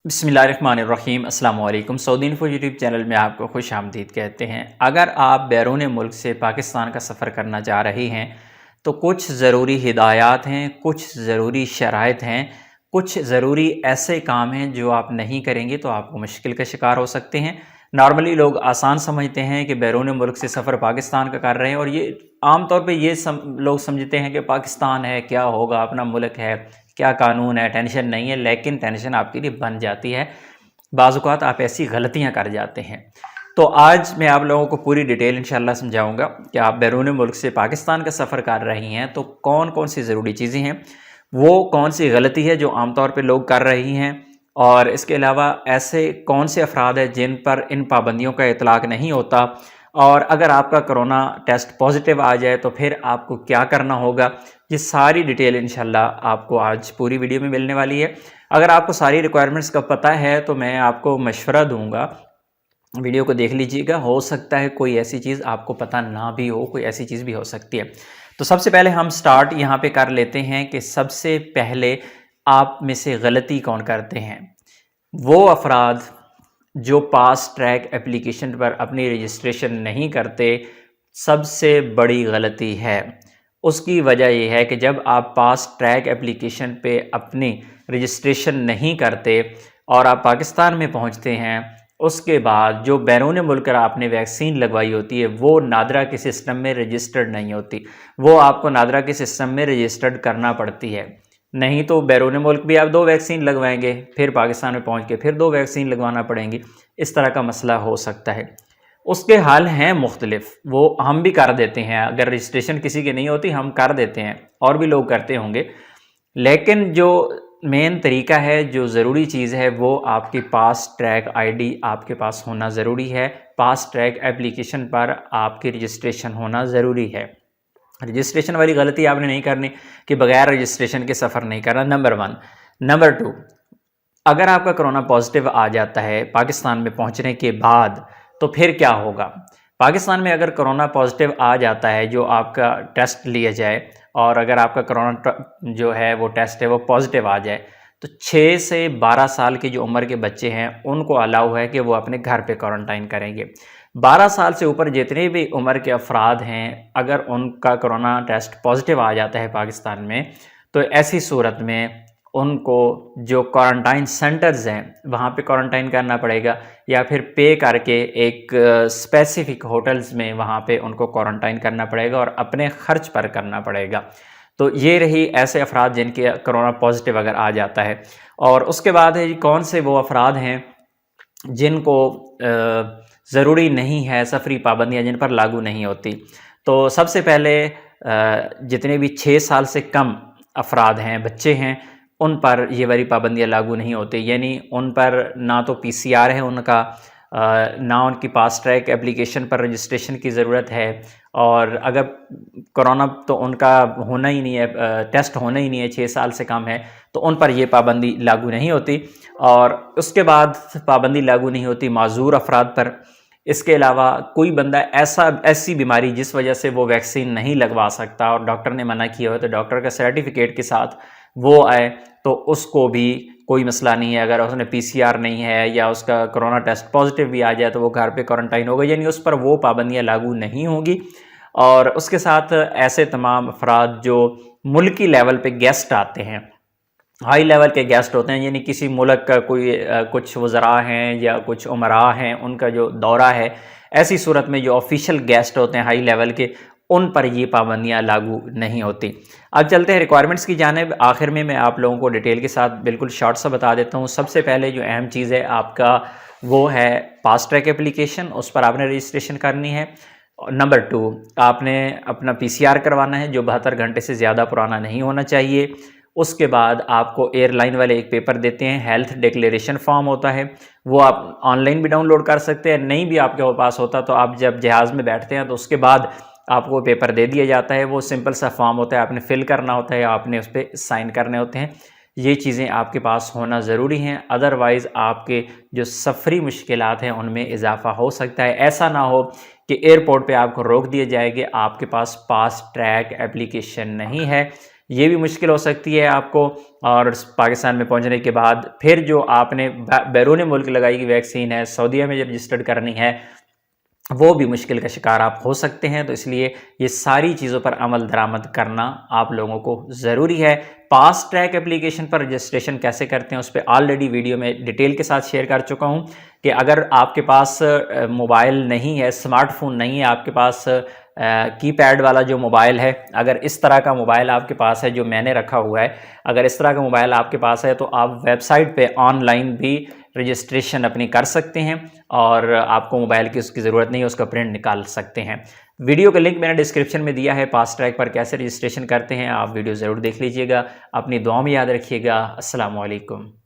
बिस्मिल्लाहिर्रहमानिर्रहीम। अस्सलाम वालेकुम। सऊदी इन्फो यूट्यूब चैनल में आपको खुश आमदीद कहते हैं। अगर आप बैरून मुल्क से पाकिस्तान का सफ़र करना चाह रही हैं तो कुछ ज़रूरी हिदायत हैं, कुछ ज़रूरी शराइत हैं, कुछ ज़रूरी ऐसे काम हैं जो आप नहीं करेंगे तो आपको मुश्किल का शिकार हो सकते हैं। नॉर्मली लोग आसान समझते हैं कि बैरून मुल्क से सफ़र पाकिस्तान का कर रहे हैं और ये आम तौर पे ये लोग समझते हैं कि पाकिस्तान है, क्या होगा, अपना मुल्क है, क्या कानून है, टेंशन नहीं है। लेकिन टेंशन आपके लिए बन जाती है, बाज़ औक़ात आप ऐसी गलतियां कर जाते हैं। तो आज मैं आप लोगों को पूरी डिटेल इंशाल्लाह समझाऊंगा कि आप बैरून मुल्क से पाकिस्तान का सफ़र कर रही हैं तो कौन कौन सी ज़रूरी चीज़ें हैं, वो कौन सी गलती है जो आम तौर पे लोग कर रही हैं, और इसके अलावा ऐसे कौन से अफराद हैं जिन पर इन पाबंदियों का इतलाक़ नहीं होता, और अगर आपका कोरोना टेस्ट पॉजिटिव आ जाए तो फिर आपको क्या करना होगा। ये सारी डिटेल इंशाल्लाह आपको आज पूरी वीडियो में मिलने वाली है। अगर आपको सारी रिक्वायरमेंट्स का पता है तो मैं आपको मशवरा दूंगा, वीडियो को देख लीजिएगा। हो सकता है कोई ऐसी चीज़ आपको पता ना भी हो, कोई ऐसी चीज़ भी हो सकती है। तो सबसे पहले हम स्टार्ट यहाँ पे कर लेते हैं कि सबसे पहले आप में से गलती कौन करते हैं। वो अफराद जो फास्ट ट्रैक एप्लीकेशन पर अपनी रजिस्ट्रेशन नहीं करते, सबसे बड़ी गलती है। उसकी वजह यह है कि जब आप फास्ट ट्रैक एप्लीकेशन पे अपनी रजिस्ट्रेशन नहीं करते और आप पाकिस्तान में पहुंचते हैं, उसके बाद जो बैरून मुल्क आपने वैक्सीन लगवाई होती है वो नादरा के सिस्टम में रजिस्टर्ड नहीं होती, वो आपको नादरा के सिस्टम में रजिस्टर्ड करना पड़ती है। नहीं तो बैरून मुल्क भी आप 2 वैक्सीन लगवाएंगे, फिर पाकिस्तान में पहुंच के फिर 2 वैक्सीन लगवाना पड़ेंगी, इस तरह का मसला हो सकता है। उसके हल हैं मुख्तलिफ, वो हम भी कर देते हैं। अगर रजिस्ट्रेशन किसी की नहीं होती हम कर देते हैं, और भी लोग करते होंगे। लेकिन जो मेन तरीका है, जो ज़रूरी चीज़ है, वो आपकी फास्ट ट्रैक आईडी आपके पास होना ज़रूरी है। फास्ट ट्रैक एप्लीकेशन पर आपकी रजिस्ट्रेशन होना ज़रूरी है। रजिस्ट्रेशन वाली गलती आपने नहीं करनी कि बगैर रजिस्ट्रेशन के सफ़र नहीं करना, नंबर 1। नंबर 2, अगर आपका कोरोना पॉजिटिव आ जाता है पाकिस्तान में पहुंचने के बाद तो फिर क्या होगा। पाकिस्तान में अगर कोरोना पॉजिटिव आ जाता है, जो आपका टेस्ट लिया जाए, और अगर आपका कोरोना जो है वो टेस्ट है वो पॉजिटिव आ जाए, तो 6 से 12 साल की जो उम्र के बच्चे हैं उनको अलाउ है कि वो अपने घर पे क्वारंटाइन करेंगे। 12 साल से ऊपर जितने भी उम्र के अफराद हैं, अगर उनका कोरोना टेस्ट पॉजिटिव आ जाता है पाकिस्तान में, तो ऐसी सूरत में उनको जो क्वारंटाइन सेंटर्स हैं वहाँ पे क्वारंटाइन करना पड़ेगा, या फिर पे करके एक स्पेसिफिक होटल्स में वहाँ पे उनको क्वारंटाइन करना पड़ेगा और अपने ख़र्च पर करना पड़ेगा। तो ये रही ऐसे अफराद जिनके कोरोना पॉजिटिव अगर आ जाता है। और उसके बाद है कौन से वो अफराद हैं जिनको ज़रूरी नहीं है सफरी पाबंदियाँ, जिन पर लागू नहीं होती। तो सबसे पहले जितने भी 6 साल से कम अफराद हैं, बच्चे हैं, उन पर ये वाली पाबंदियाँ लागू नहीं होती। यानी उन पर ना तो PCR है उनका, ना उनकी फास्ट ट्रैक एप्लीकेशन पर रजिस्ट्रेशन की ज़रूरत है, और अगर कोरोना तो उनका होना ही नहीं है, टेस्ट होना ही नहीं है, 6 साल से कम है, तो उन पर यह पाबंदी लागू नहीं होती। और उसके बाद पाबंदी लागू नहीं होती माजूर अफराद पर। इसके अलावा कोई बंदा ऐसी बीमारी जिस वजह से वो वैक्सीन नहीं लगवा सकता और डॉक्टर ने मना किया हो, तो डॉक्टर का सर्टिफिकेट के साथ वो आए तो उसको भी कोई मसला नहीं है। अगर उसने PCR नहीं है या उसका कोरोना टेस्ट पॉजिटिव भी आ जाए तो वो घर पे क्वारंटाइन होगा, यानी उस पर वो पाबंदियाँ लागू नहीं होंगी। और उसके साथ ऐसे तमाम अफराद जो मुल्की लेवल पे गेस्ट आते हैं, हाई लेवल के गेस्ट होते हैं, यानी किसी मुल्क का कोई कुछ वज़रा हैं या कुछ उमरा हैं, उनका जो दौरा है, ऐसी सूरत में जो ऑफिशियल गेस्ट होते हैं हाई लेवल के, उन पर ये पाबंदियाँ लागू नहीं होती। अब चलते हैं रिक्वायरमेंट्स की जानिब। आखिर में मैं आप लोगों को डिटेल के साथ बिल्कुल शॉर्ट सा बता देता हूँ। सबसे पहले जो अहम चीज़ है आपका, वो है फास्ट ट्रैक एप्लीकेशन, उस पर आपने रजिस्ट्रेशन करनी है। नंबर 2, आपने अपना PCR करवाना है जो 72 घंटे से ज़्यादा पुराना नहीं होना चाहिए। उसके बाद आपको एयरलाइन वाले एक पेपर देते हैं, हेल्थ डिक्लेरेशन फॉर्म होता है, वो आप ऑनलाइन भी डाउनलोड कर सकते हैं। नहीं भी आपके पास होता तो आप जब जहाज़ में बैठते हैं तो उसके बाद आपको पेपर दे दिया जाता है। वो सिंपल सा फॉर्म होता है, आपने फिल करना होता है, आपने उस पर साइन करने होते हैं। ये चीज़ें आपके पास होना ज़रूरी हैं, अदरवाइज़ आपके जो सफरी मुश्किलात हैं उनमें इजाफ़ा हो सकता है। ऐसा ना हो कि एयरपोर्ट पे आपको रोक दिया जाए कि आपके पास फास्ट ट्रैक एप्लीकेशन नहीं है, یہ بھی مشکل ہو سکتی ہے آپ کو، اور پاکستان میں پہنچنے کے بعد پھر جو آپ نے بیرون ملک لگائی گئی ویکسین ہے، سعودیہ میں جب رجسٹرڈ کرنی ہے، وہ بھی مشکل کا شکار آپ ہو سکتے ہیں۔ تو اس لیے یہ ساری چیزوں پر عمل درآمد کرنا آپ لوگوں کو ضروری ہے۔ فاسٹ ٹریک اپلیکیشن پر رجسٹریشن کیسے کرتے ہیں اس پہ آلریڈی ویڈیو میں ڈیٹیل کے ساتھ شیئر کر چکا ہوں کہ اگر آپ کے پاس موبائل نہیں ہے، اسمارٹ فون نہیں ہے، آپ کے پاس کی پیڈ والا جو موبائل ہے، اگر اس طرح کا موبائل آپ کے پاس ہے جو میں نے رکھا ہوا ہے، اگر اس طرح کا موبائل آپ کے پاس ہے تو آپ ویب سائٹ پہ آن لائن بھی رجسٹریشن اپنی کر سکتے ہیں، اور آپ کو موبائل کی اس کی ضرورت نہیں ہے، اس کا پرنٹ نکال سکتے ہیں۔ ویڈیو کا لنک میں نے ڈسکرپشن میں دیا ہے، فاسٹ ٹریک پر کیسے رجسٹریشن کرتے ہیں، آپ ویڈیو ضرور دیکھ لیجئے گا۔ اپنی دعاؤں میں یاد رکھیے گا۔ السلام علیکم۔